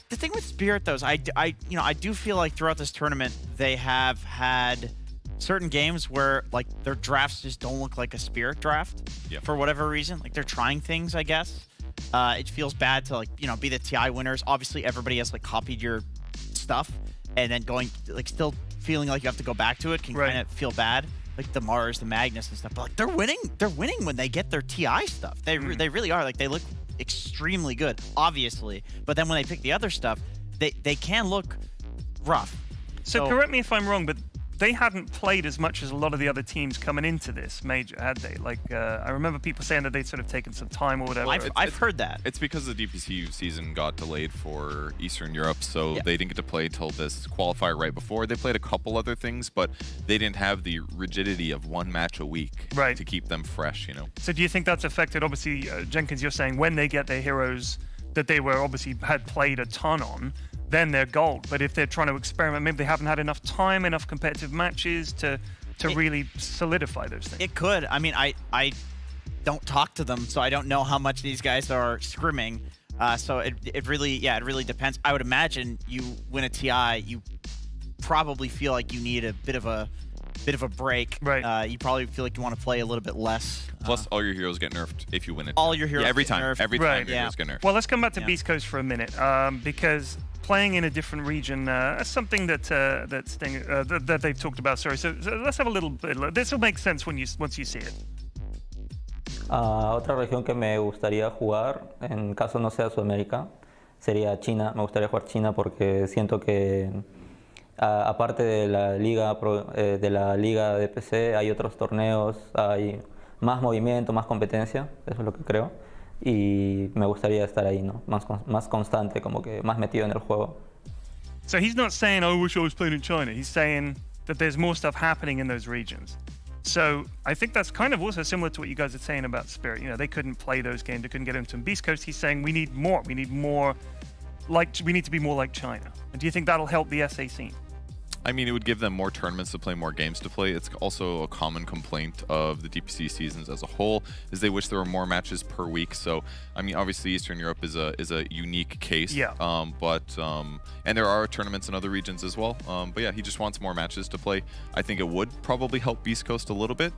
The thing with Spirit, though, is I do feel like throughout this tournament they have had certain games where like their drafts just don't look like a Spirit draft for whatever reason. Like they're trying things, I guess. It feels bad to be the TI winners. Obviously, everybody has like copied your stuff, and then going like still feeling like you have to go back to it can kind of feel bad. Like the Mars, the Magnus, and stuff. But like they're winning. They're winning when they get their TI stuff. They really are. Like they look extremely good, obviously. But then when they pick the other stuff, they can look rough. So correct me if I'm wrong, but they hadn't played as much as a lot of the other teams coming into this major, had they? Like, I remember people saying that they'd sort of taken some time or whatever. I've heard that. It's because the DPC season got delayed for Eastern Europe, so they didn't get to play until this qualifier right before. They played a couple other things, but they didn't have the rigidity of one match a week to keep them fresh, So do you think that's affected, obviously, Jenkins, you're saying when they get their heroes that they were obviously had played a ton on, then they're gold. But if they're trying to experiment, maybe they haven't had enough time, enough competitive matches to really solidity those things. It could. I mean, I don't talk to them, so I don't know how much these guys are scrimming. So it really depends. I would imagine you win a TI, you probably feel like you need a bit of a break. Right. You probably feel like you want to play a little bit less. Plus, all your heroes get nerfed if you win it. All your heroes every get time. nerfed. Every time your heroes get nerfed. Well, let's come back to Beast Coast for a minute, because playing in a different region, that's something that that they've talked about. Sorry, so let's have a little bit. This will make sense once you see it. Otra región que me gustaría jugar, en caso no sea Sudamérica, sería China. Me gustaría jugar China porque siento que aparte de la liga de PC hay otros torneos, hay más movimiento, más competencia, eso es lo que creo. Y me gustaría estar ahí, ¿no? Más constante, como que más metido en el juego. So he's not saying, I wish I was playing in China. He's saying that there's more stuff happening in those regions. So I think that's kind of also similar to what you guys are saying about Spirit. They couldn't play those games. They couldn't get into them. Beast Coast, he's saying we need more. We need to be more like China. And do you think that'll help the SA scene? I mean, it would give them more tournaments to play, more games to play. It's also a common complaint of the DPC seasons as a whole, is they wish there were more matches per week. So, I mean, obviously Eastern Europe is a unique case. Yeah. And there are tournaments in other regions as well. But yeah, he just wants more matches to play. I think it would probably help Beast Coast a little bit.